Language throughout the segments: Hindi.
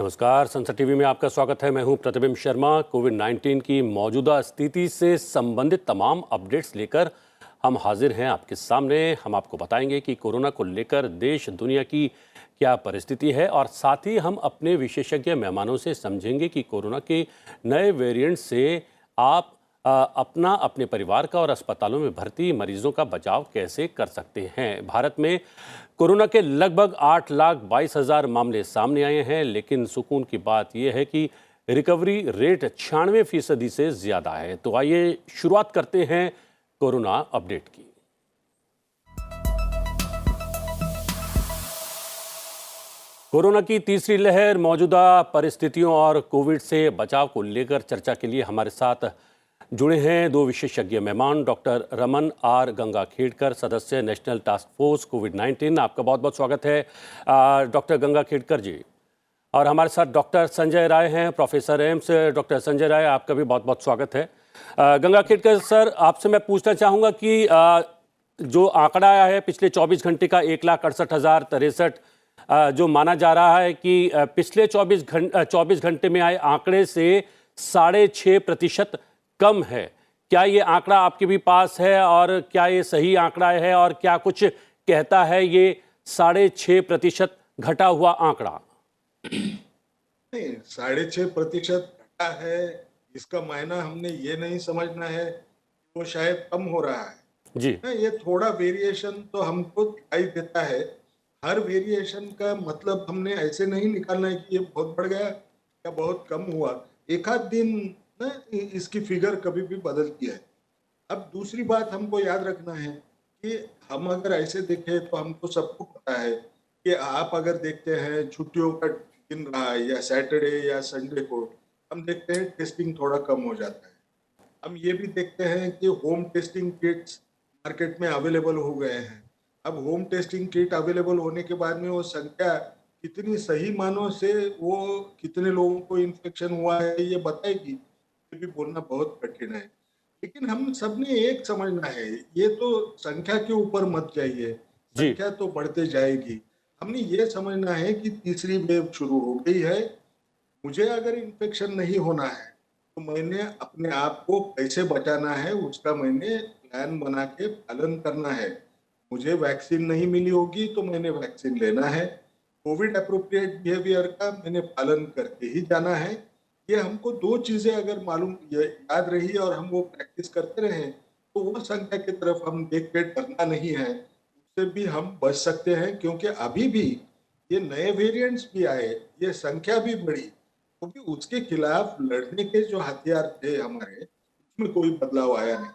नमस्कार, संसद टीवी में आपका स्वागत है। मैं हूं प्रतिबिंब शर्मा। कोविड-19 की मौजूदा स्थिति से संबंधित तमाम अपडेट्स लेकर हम हाजिर हैं आपके सामने। हम आपको बताएंगे कि कोरोना को लेकर देश दुनिया की क्या परिस्थिति है और साथ ही हम अपने विशेषज्ञ मेहमानों से समझेंगे कि कोरोना के नए वेरिएंट से आप अपना, अपने परिवार का और अस्पतालों में भर्ती मरीजों का बचाव कैसे कर सकते हैं। भारत में कोरोना के लगभग 8,22,000 मामले सामने आए हैं, लेकिन सुकून की बात यह है कि रिकवरी रेट 96% से ज़्यादा है। तो आइए शुरुआत करते हैं कोरोना अपडेट की। कोरोना की तीसरी लहर, मौजूदा परिस्थितियों और कोविड से बचाव को लेकर चर्चा के लिए हमारे साथ जुड़े हैं दो विशेषज्ञ मेहमान। डॉक्टर रमन आर गंगाखेड़कर, सदस्य नेशनल टास्क फोर्स कोविड-19, आपका बहुत बहुत स्वागत है डॉक्टर गंगाखेड़कर जी। और हमारे साथ डॉक्टर संजय राय हैं, professor AIIMS. Doctor Sanjay Rai, आपका भी बहुत बहुत स्वागत है। गंगाखेड़कर सर, आपसे मैं पूछना चाहूँगा कि जो आंकड़ा आया है पिछले 24 घंटे का 1,68,063 जो माना जा रहा है कि पिछले 24 घंटे में आए आंकड़े से 6.5% कम है। क्या ये आंकड़ा आपके भी पास है और क्या ये सही आंकड़ा है और क्या कुछ कहता है ये 6.5% घटा हुआ आंकड़ा? नहीं, 6.5% घटा है, इसका मायना हमने ये नहीं समझना है वो शायद कम हो रहा है जी। ये थोड़ा वेरिएशन तो हमको दिखाई देता है। हर वेरिएशन का मतलब हमने ऐसे नहीं निकालना है कि ये बहुत बढ़ गया या बहुत कम हुआ। एक आध दिन ना इसकी फिगर कभी भी बदलती है। अब दूसरी बात हमको याद रखना है कि हम अगर ऐसे देखें तो हमको सबको पता है कि आप अगर देखते हैं छुट्टियों का दिन रहा है या सैटरडे या संडे को, हम देखते हैं टेस्टिंग थोड़ा कम हो जाता है। हम ये भी देखते हैं कि होम टेस्टिंग किट्स मार्केट में अवेलेबल हो गए हैं। अब होम टेस्टिंग किट अवेलेबल होने के बाद में वो संख्या कितनी सही मानों से वो कितने लोगों को इन्फेक्शन हुआ है ये बताएगी, ये भी बोलना बहुत कठिन है। लेकिन हम सबने एक समझना है, ये तो संख्या के ऊपर मत जाइए, जी। संख्या तो बढ़ते जाएगी। हमने ये समझना है कि तीसरी वेव शुरू हो गई है। मुझे अगर इन्फेक्शन नहीं होना है तो मैंने अपने आप को कैसे बचाना है उसका मैंने प्लान बना के पालन करना है। मुझे वैक्सीन नहीं मिली होगी तो मैंने वैक्सीन लेना है। कोविड अप्रोप्रिएट बिहेवियर का मैंने पालन करके ही जाना है। ये हमको दो चीजें अगर मालूम याद रही और हम वो प्रैक्टिस करते रहे तो वो संख्या की तरफ हम देख के डरना नहीं है, उससे भी हम बच सकते हैं। क्योंकि अभी भी ये नए वेरिएंट्स भी आए, ये संख्या भी बढ़ी, क्योंकि उसके खिलाफ लड़ने के जो हथियार थे हमारे, उसमें कोई बदलाव आया नहीं।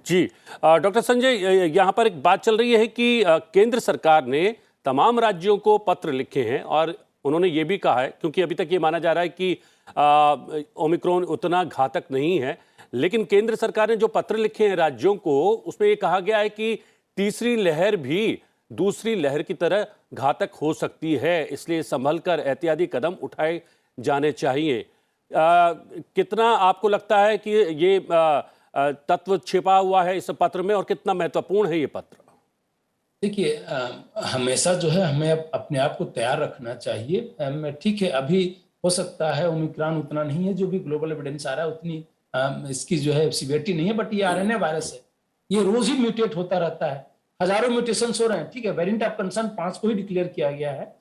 जी। डॉक्टर संजय, यहाँ पर एक बात चल रही है कि केंद्र सरकार ने तमाम राज्यों को पत्र लिखे हैं और उन्होंने ये भी कहा है, क्योंकि अभी तक ये माना जा रहा है कि ओमिक्रॉन उतना घातक नहीं है, लेकिन केंद्र सरकार ने जो पत्र लिखे हैं राज्यों को, उसमें ये कहा गया है कि तीसरी लहर भी दूसरी लहर की तरह घातक हो सकती है, इसलिए संभल कर एहतियाती कदम उठाए जाने चाहिए। कितना आपको लगता है कि ये तत्व छिपा हुआ है इस पत्र में और कितना महत्वपूर्ण है ये पत्र? देखिए, हमेशा जो है हमें अपने आप को तैयार रखना चाहिए। ठीक है, अभी हो सकता है ओमिक्रॉन उतना नहीं है, जो भी ग्लोबल एविडेंस आ रहा है उतनी इसकी जो है सीवियरिटी नहीं है, बट ये आरएनए वायरस है, ये रोज ही म्यूटेट होता रहता है, हजारों म्यूटेशंस हो रहे हैं। ठीक है, वेरिएंट ऑफ कंसर्न 5 को ही डिक्लेयर किया गया है,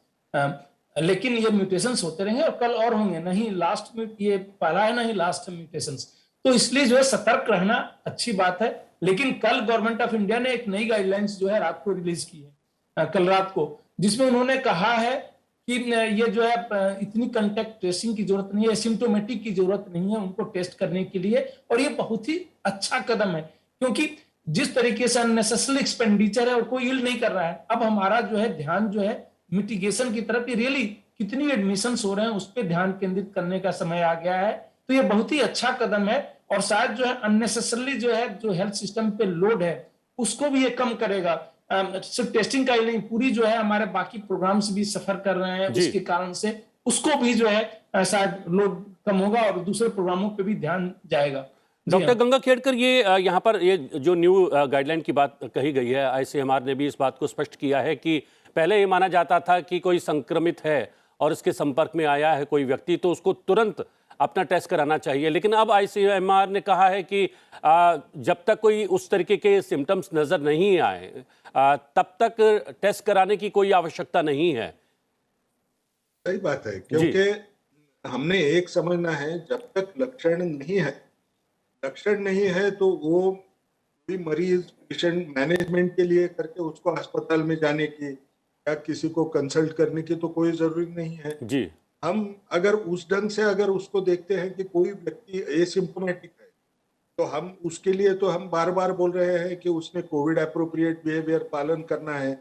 लेकिन ये म्यूटेशंस होते रहेंगे और कल और होंगे, नहीं लास्ट में ये पहला है नहीं लास्ट म्यूटेशंस। तो इसलिए जो है सतर्क रहना अच्छी बात है। लेकिन कल गवर्नमेंट ऑफ इंडिया ने एक नई गाइडलाइंस जो है रात को रिलीज की है, कल रात को, जिसमें उन्होंने कहा है कि ये जो है इतनी कांटेक्ट ट्रेसिंग की जरूरत नहीं है, सिम्टोमेटिक की जरूरत नहीं है उनको टेस्ट करने के लिए। और ये बहुत ही अच्छा कदम है, क्योंकि जिस तरीके से अननेसेसरी एक्सपेंडिचर है और कोई यील्ड नहीं कर रहा है, अब हमारा जो है ध्यान जो है मिटिगेशन की तरफ, रियली कितनी एडमिशंस हो रहे हैं उस पर ध्यान केंद्रित करने का समय आ गया है। तो ये बहुत ही अच्छा कदम है और शायद जो है अननेसेसरली जो है जो हेल्थ सिस्टम पे लोड है उसको भी ये कम करेगा। सिर्फ टेस्टिंग का ही नहीं, पूरी जो है हमारे बाकी प्रोग्राम्स भी सफर कर रहे हैं, उसके कारण से उसको भी जो है शायद लोड कम होगा और दूसरे प्रोग्रामों पे भी ध्यान जाएगा। डॉक्टर गंगाखेड़कर, ये यहाँ पर ये जो न्यू गाइडलाइन की बात कही गई है, आईसीएमआर ने भी इस बात को स्पष्ट किया है कि पहले ये माना जाता था कि कोई संक्रमित है और इसके संपर्क में आया है कोई व्यक्ति तो उसको तुरंत अपना टेस्ट कराना चाहिए। लेकिन अब आईसीएमआर ने कहा है कि जब तक कोई उस तरीके के सिम्टम्स नजर नहीं आए तब तक टेस्ट कराने की कोई आवश्यकता नहीं है। सही बात है, क्योंकि हमने एक समझना है, जब तक लक्षण नहीं है तो वो भी मरीज पेशेंट मैनेजमेंट के लिए करके उसको अस्पताल में जाने की या किसी को कंसल्ट करने की तो कोई जरूरी नहीं है जी। हम अगर उस ढंग से अगर उसको देखते हैं कि कोई व्यक्ति एसिम्प्टोमेटिक है तो हम उसके लिए तो हम बार बार बोल रहे हैं कि उसने कोविड एप्रोप्रिएट बिहेवियर पालन करना है।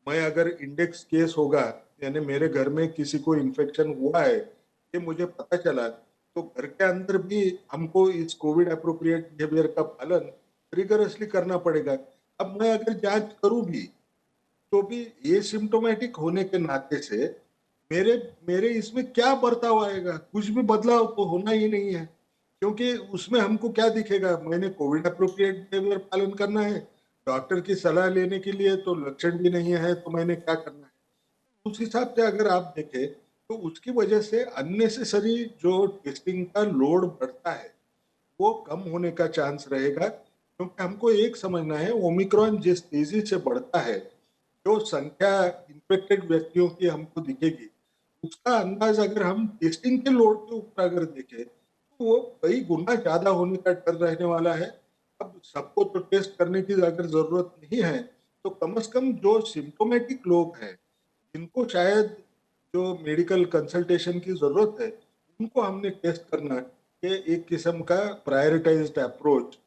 मैं अगर इंडेक्स केस होगा, यानी मेरे घर में किसी को इन्फेक्शन हुआ है, ये मुझे पता चला, तो घर के अंदर भी हमको इस कोविड एप्रोप्रिएट बिहेवियर का पालन रिगरसली करना पड़ेगा। अब मैं अगर जांच करूं भी तो भी ये सिम्टोमेटिक होने के नाते से मेरे इसमें क्या बर्ताव आएगा? कुछ भी बदलाव तो होना ही नहीं है, क्योंकि उसमें हमको क्या दिखेगा? मैंने कोविड एप्रोप्रिएट बिहेवियर पालन करना है, डॉक्टर की सलाह लेने के लिए तो लक्षण भी नहीं है, तो मैंने क्या करना है? उस हिसाब से अगर आप देखें तो उसकी वजह से अननेसेसरी जो टेस्टिंग का लोड बढ़ता है वो कम होने का चांस रहेगा, क्योंकि हमको एक समझना है, ओमिक्रॉन जिस तेजी से बढ़ता है, जो संख्या इन्फेक्टेड व्यक्तियों की हमको दिखेगी, उसका अंदाज अगर हम टेस्टिंग के लोड के ऊपर अगर देखें तो वो कई गुना ज्यादा होने का डर रहने वाला है। अब सबको तो टेस्ट करने की अगर जरूरत नहीं है तो कम से कम जो सिम्टोमेटिक लोग हैं, जिनको शायद जो मेडिकल कंसल्टेशन की जरूरत है, उनको हमने टेस्ट करना के एक किस्म का prioritised approach.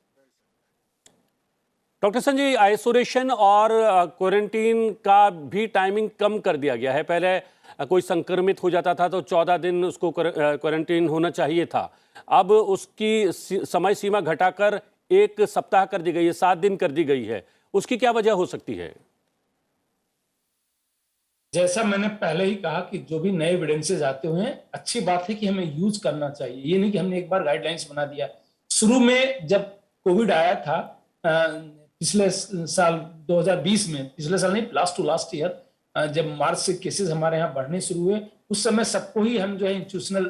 Doctor Sanjay, isolation और क्वारंटीन का भी टाइमिंग कम कर दिया गया है। पहले कोई संक्रमित हो जाता था तो 14 दिन उसको क्वारंटीन होना चाहिए था, अब उसकी समय सीमा घटाकर 1 सप्ताह कर दी गई है, 7 दिन कर दी गई है। उसकी क्या वजह हो सकती है? जैसा मैंने पहले ही कहा कि जो भी नए एविडेंसेस आते हुए हैं, अच्छी बात है कि हमें यूज करना चाहिए। ये नहीं कि हमने एक बार गाइडलाइंस बना दिया। शुरू में जब कोविड आया था पिछले साल 2020 में, पिछले साल नहीं, लास्ट ईयर, जब मार्च से केसेस हमारे यहाँ बढ़ने शुरू हुए, उस समय सबको ही हम जो है इंस्टीट्यूशनल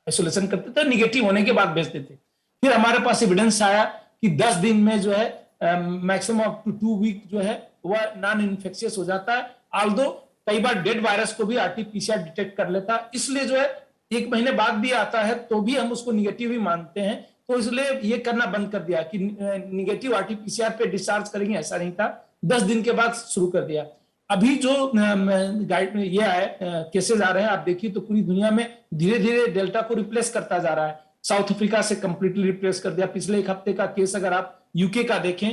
आइसोलेशन करते थे, निगेटिव होने के बाद भेजते थे। फिर हमारे पास एविडेंस आया कि 10 दिन में जो है मैक्सिमम अप टू 2 वीक जो है वह नॉन इन्फेक्शियस हो जाता है। ऑल्दो कई बार डेड वायरस को भी आरटीपीसीआर डिटेक्ट कर लेता है, इसलिए जो है 1 महीने बाद भी आता है तो भी हम उसको निगेटिव ही मानते हैं। तो इसलिए ये करना बंद कर दिया कि निगेटिव आरटीपीसीआर पे डिस्चार्ज करेंगे, ऐसा नहीं था। 10 दिन के बाद शुरू कर दिया। अभी जो गाइड में ये आए केसेस आ रहे हैं, आप देखिए तो पूरी दुनिया में धीरे धीरे डेल्टा को रिप्लेस करता जा रहा है। साउथ अफ्रीका से कंप्लीटली रिप्लेस कर दिया। पिछले 1 हफ्ते का केस अगर आप यूके का देखें,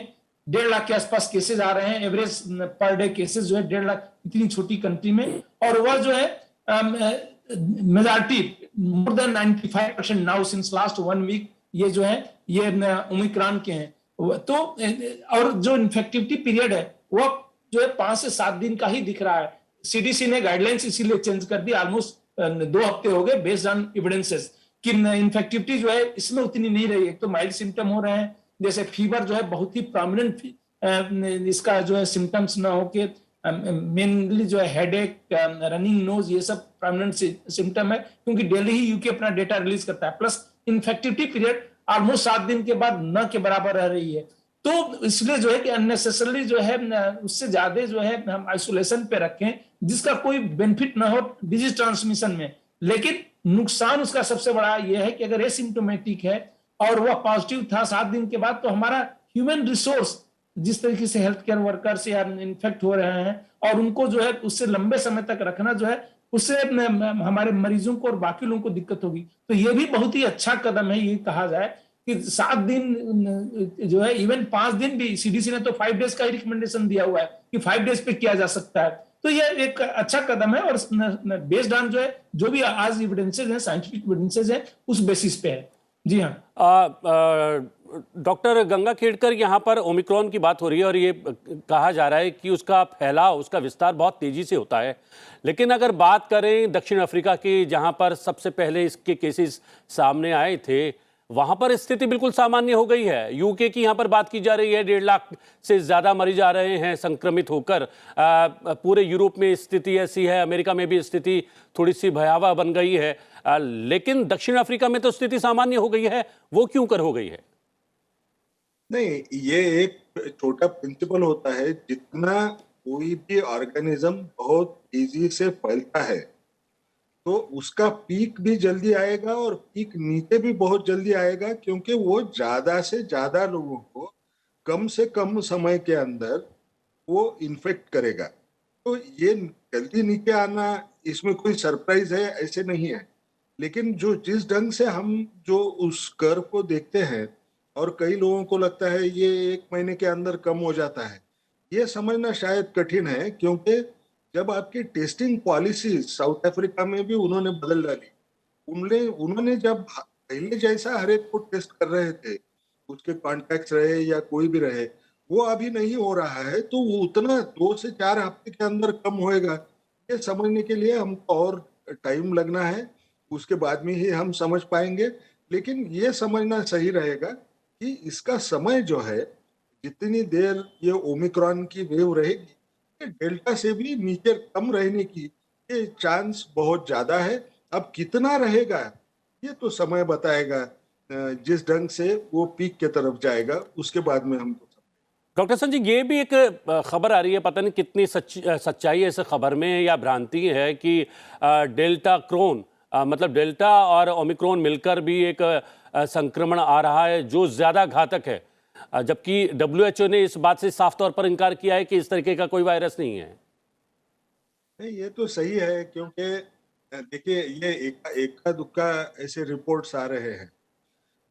1.5 लाख के आसपास केसेस आ रहे हैं, एवरेज पर डे केसेस जो है 1.5 लाख, इतनी छोटी कंट्री में। और वह जो है majority more than 95% now since last 1 week ये जो है ये ओमिक्रॉन के हैं। तो और जो इन्फेक्टिविटी पीरियड है वह जो है 5 से 7 दिन का ही दिख रहा है। सीडीसी ने गाइडलाइंस इसीलिए चेंज कर दी, ऑलमोस्ट 2 हफ्ते हो गए, बेस्ड ऑन एविडेंसेस कि इन्फेक्टिविटी जो है इसमें उतनी नहीं रही है। तो माइल्ड सिम्टम हो रहे हैं, जैसे फीवर जो है बहुत ही प्रोमिनेंट इसका जो है सिम्टम्स ना होके मेनली जो है हेडेक, रनिंग नोज, ये सब प्रोमिनेंट सिम्टम है, क्योंकि डेली ही यूके अपना डेटा रिलीज करता है। प्लस इन्फेक्टिविटी पीरियड ऑलमोस्ट 7 दिन के बाद न के बराबर रह रही है। तो इसलिए जो है कि अननेसेसरली जो है उससे ज्यादा जो है हम आइसोलेशन पे रखें, जिसका कोई बेनिफिट ना हो डिजीज ट्रांसमिशन में। लेकिन नुकसान उसका सबसे बड़ा यह है कि अगर एसिम्प्टोमेटिक है और वह पॉजिटिव था 7 दिन के बाद, तो हमारा ह्यूमन रिसोर्स जिस तरीके से हेल्थ केयर वर्कर्स या इन्फेक्ट हो रहे हैं और उनको जो है उससे लंबे समय तक रखना जो है उससे हमारे मरीजों को और बाकी लोगों को दिक्कत होगी। तो ये भी बहुत ही अच्छा कदम है। ये कहा जाए कि 7 दिन जो है, इवन 5 दिन भी, सीडीसी ने तो 5 डेज का ही रिकमेंडेशन दिया हुआ है कि 5 डेज पे किया जा सकता है। तो ये एक अच्छा कदम है और बेस्ड ऑन जो है जो भी आज एविडेंसेस हैं, साइंटिफिक एविडेंसेस हैं, उस बेसिस पे है। जी हाँ। डॉक्टर गंगा खेड़कर, यहाँ पर ओमिक्रॉन की बात हो रही है और ये कहा जा रहा है कि उसका फैलाव, उसका विस्तार बहुत तेजी से होता है। लेकिन अगर बात करें दक्षिण अफ्रीका की, जहाँ पर सबसे पहले इसके केसेस सामने आए थे, वहां पर स्थिति बिल्कुल सामान्य हो गई है। यूके की यहां पर बात की जा रही है, 1.5 लाख से ज्यादा मरीज आ रहे हैं संक्रमित होकर। पूरे यूरोप में स्थिति ऐसी है, अमेरिका में भी स्थिति थोड़ी सी भयावह बन गई है। लेकिन दक्षिण अफ्रीका में तो स्थिति सामान्य हो गई है, वो क्यों कर हो गई है? नहीं, ये एक छोटा प्रिंसिपल होता है, जितना कोई भी ऑर्गेनिज्म बहुत तेजी से फैलता है तो उसका पीक भी जल्दी आएगा और पीक नीचे भी बहुत जल्दी आएगा, क्योंकि वो ज्यादा से ज्यादा लोगों को कम से कम समय के अंदर वो इन्फेक्ट करेगा। तो ये जल्दी नीचे आना, इसमें कोई सरप्राइज है ऐसे नहीं है। लेकिन जो जिस ढंग से हम जो उस कर्व को देखते हैं, और कई लोगों को लगता है ये 1 महीने के अंदर कम हो जाता है, ये समझना शायद कठिन है। क्योंकि जब आपकी टेस्टिंग पॉलिसी साउथ अफ्रीका में भी उन्होंने बदल डाली, उन्होंने जब पहले जैसा हर एक को टेस्ट कर रहे थे, उसके कॉन्टैक्ट्स रहे या कोई भी रहे, वो अभी नहीं हो रहा है। तो वो उतना 2 से 4 हफ्ते के अंदर कम होएगा, ये समझने के लिए हमको और टाइम लगना है। उसके बाद में ही हम समझ पाएंगे। लेकिन ये समझना सही रहेगा कि इसका समय जो है, जितनी देर ये ओमिक्रॉन की वेव रहेगी, ये डेल्टा से भी नीचे कम रहने की ये चांस बहुत ज्यादा है। अब कितना रहेगा ये तो समय बताएगा। जिस ढंग से वो पीक के तरफ जाएगा उसके बाद में हमको। डॉक्टर संजय, ये भी एक खबर आ रही है, पता नहीं कितनी सच्चाई है इस खबर में या भ्रांति है, कि डेल्टा क्रोन मतलब डेल्टा और ओमिक्रॉन मिलकर भी एक संक्रमण आ रहा है जो ज्यादा घातक है। जबकि WHO ने इस बात से साफ तौर पर इनकार किया है कि इस तरीके का कोई वायरस नहीं है। नहीं, ये तो सही है, क्योंकि देखिए ये एक्का दुक्का ऐसे रिपोर्ट्स आ रहे हैं।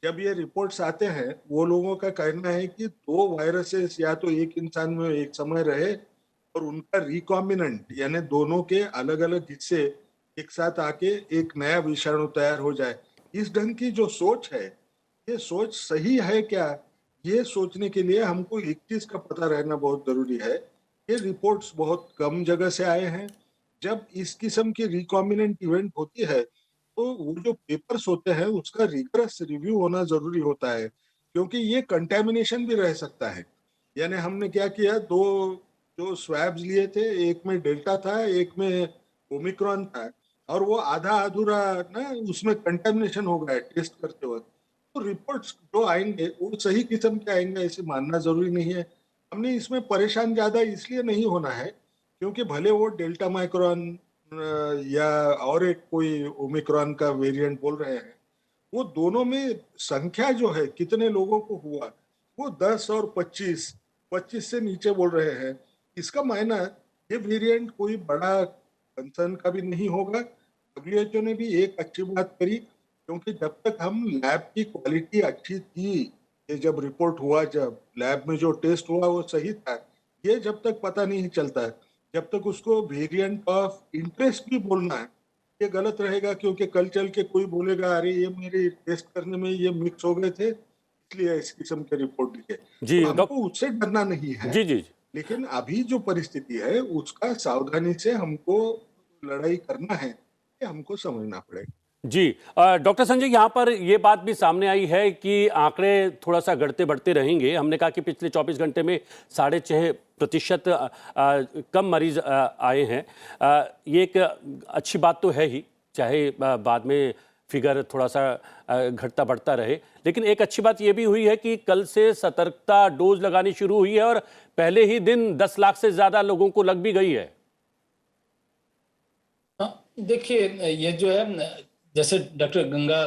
जब ये रिपोर्ट्स आते हैं, वो लोगों का कहना है कि 2 वायरसेस या तो एक इंसान में एक समय रहे और उनका रिकॉम्बिनेंट यानी दोनों के अलग अलग हिस्से एक साथ आके एक नया विषाणु तैयार हो जाए। इस ढंग की जो सोच है, ये सोच सही है क्या, ये सोचने के लिए हमको एक चीज का पता रहना बहुत जरूरी है। ये रिपोर्ट्स बहुत कम जगह से आए हैं। जब इस किस्म की रिकॉम्बिनेंट इवेंट होती है, तो वो जो पेपर्स होते हैं उसका रिगरस रिव्यू होना जरूरी होता है, क्योंकि ये कंटेमिनेशन भी रह सकता है। यानी हमने क्या किया, दो जो स्वैब्स लिए थे, एक में डेल्टा था, एक में ओमिक्रॉन था, और वो आधा अधूरा ना उसमें कंटेमिनेशन हो गया टेस्ट करते वक्त। तो रिपोर्ट्स जो आएंगे वो सही किस्म के आएंगे ऐसे मानना जरूरी नहीं है। हमने इसमें परेशान ज्यादा इसलिए नहीं होना है, क्योंकि भले वो डेल्टा माइक्रॉन या और एक कोई ओमिक्रॉन का वेरिएंट बोल रहे हैं, वो दोनों में संख्या जो है कितने लोगों को हुआ, वो 10 और 25 से नीचे बोल रहे हैं। इसका मायना ये वेरिएंट कोई बड़ा कंसर्न का भी नहीं होगा। WHO ने भी एक अच्छी बात करी, क्योंकि जब तक हम लैब की क्वालिटी अच्छी थी, ये जब रिपोर्ट हुआ, जब लैब में जो टेस्ट हुआ वो सही था, ये जब तक पता नहीं चलता है, जब तक उसको वेरिएंट ऑफ इंटरेस्ट भी बोलना है, ये गलत रहेगा। क्योंकि कल चल के कोई बोलेगा अरे ये मेरे टेस्ट करने में ये मिक्स हो गए थे, इसलिए इस किस्म के रिपोर्ट लिखे। जी तो हमको उससे डरना नहीं है। जी जी। लेकिन अभी जो परिस्थिति है उसका सावधानी से हमको लड़ाई करना है, ये हमको समझना पड़ेगा। जी डॉक्टर संजय, यहाँ पर ये बात भी सामने आई है कि आंकड़े थोड़ा सा घटते बढ़ते रहेंगे। हमने कहा कि पिछले 24 घंटे में 6.5% कम मरीज आए हैं। ये एक अच्छी बात तो है ही, चाहे बाद में फिगर थोड़ा सा घटता बढ़ता रहे। लेकिन एक अच्छी बात ये भी हुई है कि कल से सतर्कता डोज लगानी शुरू हुई है और पहले ही दिन 10 लाख से ज्यादा लोगों को लग भी गई है। देखिए, ये जो है, जैसे डॉक्टर गंगा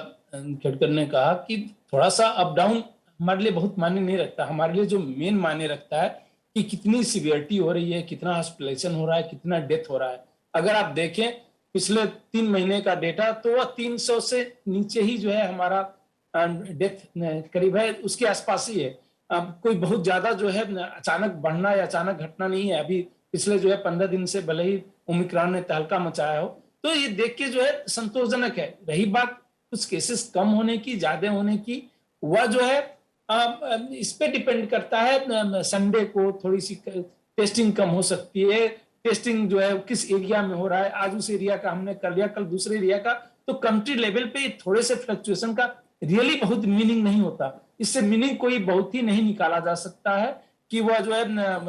खेड़कर ने कहा कि थोड़ा सा अप डाउन हमारे लिए बहुत मायने नहीं रखता। हमारे लिए जो मेन मायने रखता है कि कितनी सीवियरिटी हो रही है, कितना हॉस्पिटलाइजेशन हो रहा है, कितना डेथ हो रहा है। अगर आप देखें पिछले 3 महीने का डेटा, तो वह 300 से नीचे ही जो है हमारा डेथ करीब है, उसके आसपास ही है। कोई बहुत ज्यादा जो है अचानक बढ़ना या अचानक घटना नहीं है। अभी पिछले जो है 15 दिन से भले ही ओमिक्रॉन ने तहलका मचाया हो, तो ये देख के जो है संतोषजनक है। रही बात कुछ केसेस कम होने की, ज्यादा होने की, वह जो है इस पे डिपेंड करता है। संडे को थोड़ी सी टेस्टिंग कम हो सकती है। टेस्टिंग जो है किस एरिया में हो रहा है, आज उस एरिया का हमने कर लिया, कल दूसरे एरिया का, तो कंट्री लेवल पे थोड़े से फ्लक्चुएशन का रियली बहुत मीनिंग नहीं होता। इससे मीनिंग कोई बहुत ही नहीं निकाला जा सकता है कि वह जो है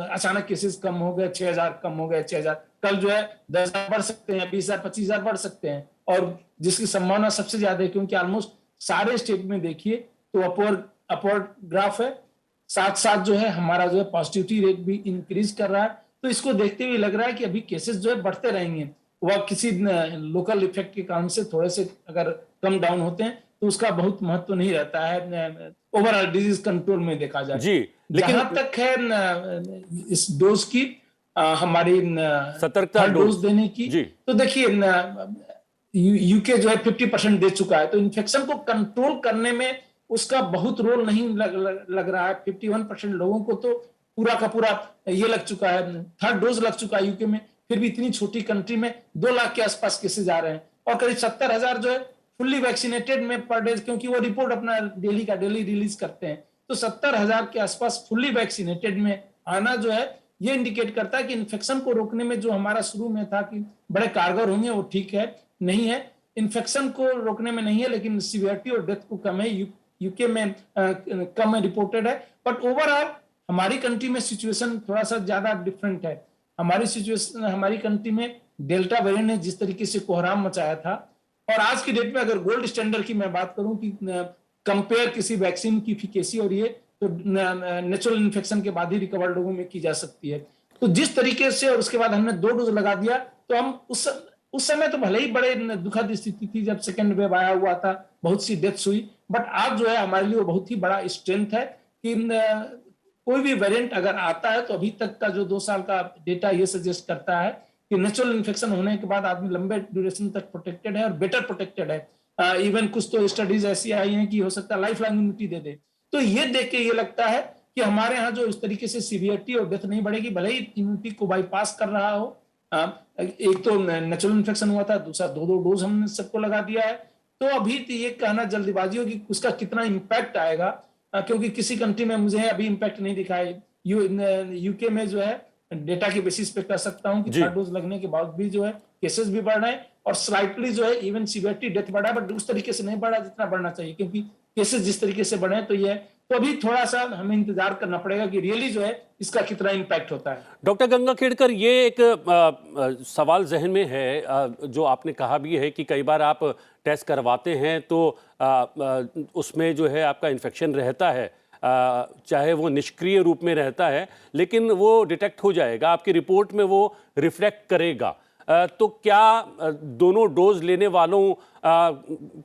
अचानक केसेस कम हो गए, 6,000 कम हो गए, 6,000 कल जो है 10,000 बढ़ सकते हैं, 20,000 25,000 बढ़ सकते हैं, और जिसकी संभावना सबसे ज्यादा है क्योंकि ऑलमोस्ट सारे स्टेट में देखिए तो अपवर्ड ग्राफ है, साथ साथ जो है हमारा जो है पॉजिटिविटी रेट भी इंक्रीज कर रहा है। तो इसको देखते हुए लग रहा है कि अभी केसेस जो है बढ़ते रहेंगे। वह किसी लोकल इफेक्ट के कारण से थोड़े से अगर कम डाउन होते हैं तो उसका बहुत महत्व नहीं रहता है ओवरऑल डिजीज कंट्रोल में देखा जाए। जी, लेकिन जहां तक है इस डोज की हमारी सतर्कता डोज देने की, जी, तो देखिए यूके जो है 50% दे चुका है, तो इन्फेक्शन को कंट्रोल करने में उसका बहुत रोल नहीं लग रहा है। 51% लोगों को तो पूरा का पूरा ये लग चुका है, थर्ड डोज लग चुका है यूके में, फिर भी इतनी छोटी कंट्री में 2 लाख के आसपास केसेज आ रहे हैं और करीब 70,000 जो है फुल्ली वैक्सीनेटेड में पर डे, क्योंकि वो रिपोर्ट अपना डेली रिलीज करते हैं, तो 70,000 के आसपास फुल्ली वैक्सीनेटेड में आना जो है ये इंडिकेट करता है कि इन्फेक्शन को रोकने में जो हमारा शुरू में था कि बड़े कारगर होंगे, वो ठीक है नहीं है। इन्फेक्शन को रोकने में नहीं है, लेकिन सिवियरिटी और डेथ को कम है, यूके में कम रिपोर्टेड है। बट ओवरऑल हमारी कंट्री में सिचुएशन थोड़ा सा ज्यादा डिफरेंट है। हमारी कंट्री में डेल्टा वेरिएंट ने जिस तरीके से कोहराम मचाया था, और आज की डेट में अगर गोल्ड स्टैंडर्ड की मैं बात करूं कि कंपेयर किसी वैक्सीन की इफिकेसी और ये तो नेचुरल इन्फेक्शन के बाद ही रिकवर्ड लोगों में की जा सकती है। तो जिस तरीके से और उसके बाद हमने 2 डोज लगा दिया, तो हम उस समय तो भले ही बड़े दुखद स्थिति थी जब सेकेंड वेव आया हुआ था, बहुत सी डेथ्स हुई, बट आज जो है हमारे लिए वो बहुत ही बड़ा स्ट्रेंथ है कि कोई भी वेरिएंट अगर आता है तो अभी तक का जो 2 साल का डेटा ये सजेस्ट करता है कि नेचुरल इन्फेक्शन होने के बाद आदमी लंबे ड्यूरेशन तक प्रोटेक्टेड है और बेटर प्रोटेक्टेड है। इवन कुछ तो स्टडीज ऐसी आई हैं कि हो सकता है लाइफ लॉन्ग इम्यूनिटी दे दे। तो ये देख के ये लगता है कि हमारे यहाँ जो इस तरीके से सीवियरिटी और डेथ नहीं बढ़ेगी, भले ही इम्यूनिटी को बाईपास कर रहा हो। एक तो नेचुरल इन्फेक्शन हुआ था, दूसरा 2 डोज हमने सबको लगा दिया है। तो अभी ये कहना जल्दीबाजी होगी कि उसका कितना इम्पैक्ट आएगा, क्योंकि किसी कंट्री में मुझे अभी इम्पैक्ट नहीं दिखा है। यूके में जो है डेटा के बेसिस पे कह सकता हूं कि 3rd डोज लगने के बाद भी जो है केसेस भी बढ़ रहे हैं और स्लाइटली जो है इवन सीवियरिटी डेथ बढ़ा है, बट उस तरीके से नहीं बढ़ा जितना बढ़ना चाहिए, क्योंकि केसेस जिस तरीके से बढ़े तो ये तो अभी थोड़ा सा हमें इंतजार करना पड़ेगा कि रियली जो है इसका कितना इम्पैक्ट होता है। डॉक्टर गंगाखेड़कर, ये एक सवाल जहन में है, जो आपने कहा भी है कि कई बार आप टेस्ट करवाते हैं तो उसमें जो है आपका इन्फेक्शन रहता है, चाहे वो निष्क्रिय रूप में रहता है, लेकिन वो डिटेक्ट हो जाएगा, आपकी रिपोर्ट में वो रिफ्लेक्ट करेगा। तो क्या दोनों डोज लेने वालों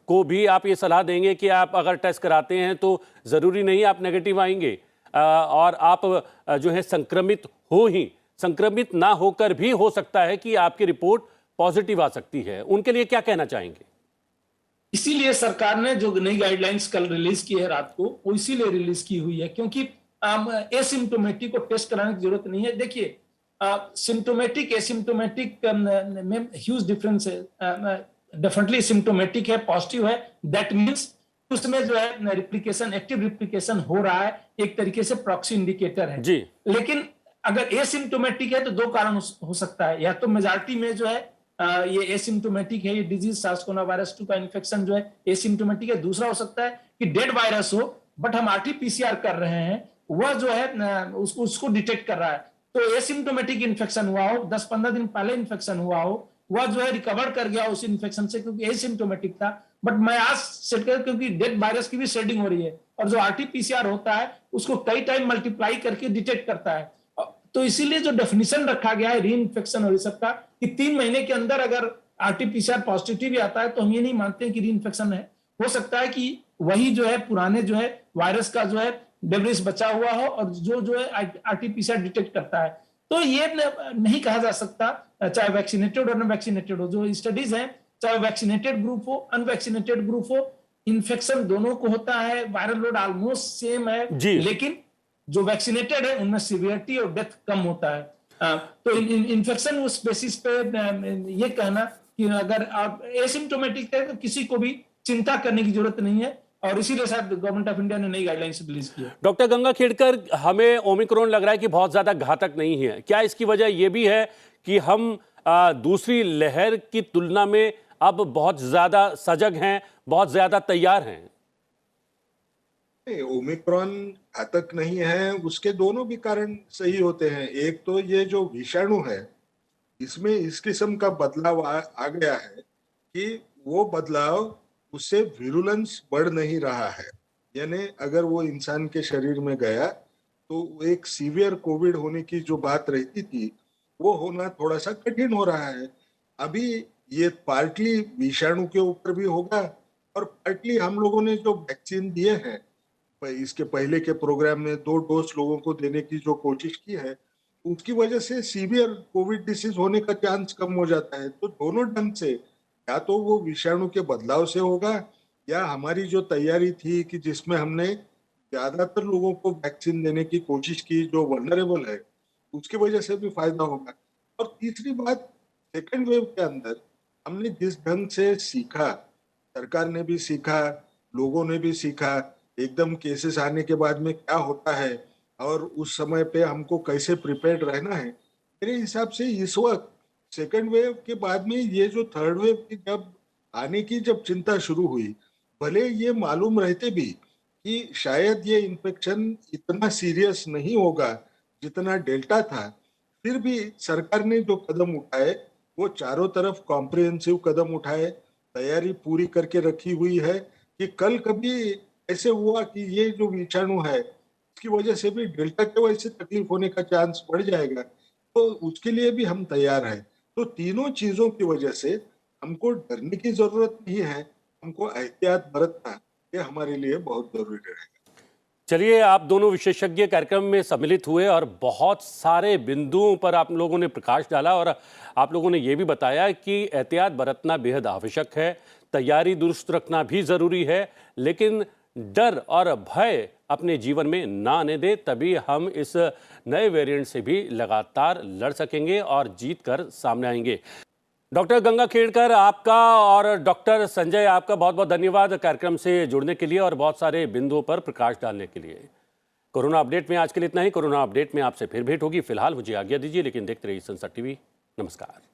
को भी आप ये सलाह देंगे कि आप अगर टेस्ट कराते हैं तो ज़रूरी नहीं आप नेगेटिव आएंगे, और आप जो है संक्रमित ना होकर भी हो सकता है कि आपकी रिपोर्ट पॉजिटिव आ सकती है, उनके लिए क्या कहना चाहेंगे? इसीलिए सरकार ने जो नई गाइडलाइंस कल रिलीज की है रात को, वो इसीलिए रिलीज की हुई है क्योंकि एसिम्प्टोमेटिक को टेस्ट कराने की जरूरत नहीं है। देखिए सिम्प्टोमेटिक एसिम्प्टोमेटिक में ह्यूज डिफरेंस है। डेफिनेटली सिम्प्टोमेटिक है, पॉजिटिव है, दैट मींस उसमें जो है रिप्लिकेशन, एक्टिव रिप्लिकेशन हो रहा है, एक तरीके से प्रॉक्सी इंडिकेटर है जी। लेकिन अगर एसिम्प्टोमेटिक है तो 2 कारण हो सकता है, या तो मेजॉरिटी में जो है ये एसिम्प्टोमेटिक है, ये डिजीज सार्स कोरोना वायरस 2 का इन्फेक्शन जो है एसिम्प्टोमेटिक है। दूसरा हो सकता है कि डेड वायरस हो, बट हम आरटी-पीसीआर कर रहे हैं, वह जो है उसको डिटेक्ट कर रहा है। तो एसिम्प्टोमेटिक इन्फेक्शन हुआ हो, 10-15 दिन पहले इन्फेक्शन हुआ हो, वह जो है रिकवर कर गया उस इन्फेक्शन से क्योंकि एसिम्प्टोमेटिक था, बट मैं आज सेट कर क्योंकि डेड वायरस की भी शेडिंग हो रही है और जो आरटी-पीसीआर होता है उसको कई टाइम मल्टीप्लाई करके डिटेक्ट करता है। तो इसीलिए जो डेफिनेशन रखा गया है री इन्फेक्शन और ये सब का कि 3 महीने के अंदर अगर आरटी-पीसीआर पॉजिटिव भी आता है तो हम ये नहीं मानते कि री इन्फेक्शन है। हो सकता है कि वही जो है पुराने जो है वायरस का जो है डेब्रिस बचा हुआ हो और जो है आरटी-पीसीआर डिटेक्ट करता है। तो ये नहीं कहा जा सकता, चाहे वैक्सीनेटेड और अनवैक्सीनेटेड हो, जो स्टडीज हैं चाहे वैक्सीनेटेड ग्रुप हो अनवैक्सीनेटेड ग्रुप हो, इन्फेक्शन दोनों को होता है, वायरल लोड ऑलमोस्ट सेम है, लेकिन जो वैक्सीनेटेड है उनमें सीवियरिटी और डेथ कम होता है। तो इन्फेक्शन उस बेसिस पे ये कहना कि अगर आप एसिम्प्टोमेटिक है तो किसी को भी चिंता करने की जरूरत नहीं है, और इसीलिए शायद गवर्नमेंट ऑफ इंडिया ने नई गाइडलाइंस रिलीज की है। डॉक्टर गंगाखेड़कर, हमें ओमिक्रॉन लग रहा है कि बहुत ज्यादा घातक नहीं है, क्या इसकी वजह यह भी है कि हम दूसरी लहर की तुलना में अब बहुत ज्यादा सजग हैं, बहुत ज्यादा तैयार हैं? नहीं, ओमिक्रॉन घातक नहीं है, उसके दोनों भी कारण सही होते हैं। एक तो ये जो विषाणु है, इसमें इस किस्म का बदलाव आ गया है कि वो बदलाव, उससे विरुलेंस बढ़ नहीं रहा है। यानी अगर वो इंसान के शरीर में गया तो एक सीवियर कोविड होने की जो बात रहती थी, वो होना थोड़ा सा कठिन हो रहा है। अभी ये पार्टली विषाणु के ऊपर भी होगा, और पार्टली हम लोगों ने जो वैक्सीन दिए हैं, इसके पहले के प्रोग्राम में 2 डोज लोगों को देने की जो कोशिश की है, उसकी वजह से सीवियर कोविड डिसीज होने का चांस कम हो जाता है। तो दोनों ढंग से, या तो वो विषाणु के बदलाव से होगा, या हमारी जो तैयारी थी कि जिसमें हमने ज्यादातर लोगों को वैक्सीन देने की कोशिश की जो वल्नरेबल है, उसकी वजह से भी फायदा होगा। और तीसरी बात, सेकेंड वेव के अंदर हमने जिस ढंग से सीखा, सरकार ने भी सीखा, लोगों ने भी सीखा, एकदम केसेस आने के बाद में क्या होता है और उस समय पे हमको कैसे प्रिपेयर्ड रहना है। मेरे हिसाब से इस वक्त सेकेंड वेव के बाद में ये जो थर्ड वेव की जब आने की जब चिंता शुरू हुई, भले ये मालूम रहते भी कि शायद ये इन्फेक्शन इतना सीरियस नहीं होगा जितना डेल्टा था, फिर भी सरकार ने जो कदम उठाए, वो चारों तरफ कॉम्प्रिहेंसिव कदम उठाए, तैयारी पूरी करके रखी हुई है कि कल कभी ऐसे हुआ कि ये जो विषाणु है, उसकी वजह से भी डेल्टा के वजह से तकलीफ होने का चांस बढ़ जाएगा, तो उसके लिए भी हम तैयार हैं। तो तीनों चीजों की वजह से हमको डरने की जरूरत नहीं है, हमको एहतियात बरतना ये हमारे लिए बहुत जरूरी रहेगा। चलिए, आप दोनों विशेषज्ञ कार्यक्रम में सम्मिलित हुए और बहुत सारे बिंदुओं पर आप लोगों ने प्रकाश डाला, और आप लोगों ने ये भी बताया कि एहतियात बरतना बेहद आवश्यक है, तैयारी दुरुस्त रखना भी ज़रूरी है, लेकिन डर और भय अपने जीवन में ना आने दे, तभी हम इस नए वेरिएंट से भी लगातार लड़ सकेंगे और जीत कर सामने आएंगे। डॉक्टर गंगा खेड़कर आपका और डॉक्टर संजय आपका बहुत बहुत धन्यवाद कार्यक्रम से जुड़ने के लिए और बहुत सारे बिंदुओं पर प्रकाश डालने के लिए। कोरोना अपडेट में आज के लिए इतना ही। कोरोना अपडेट में आपसे फिर भेंट होगी। फिलहाल मुझे आज्ञा दीजिए, लेकिन देखते रहिए संसद टीवी। नमस्कार।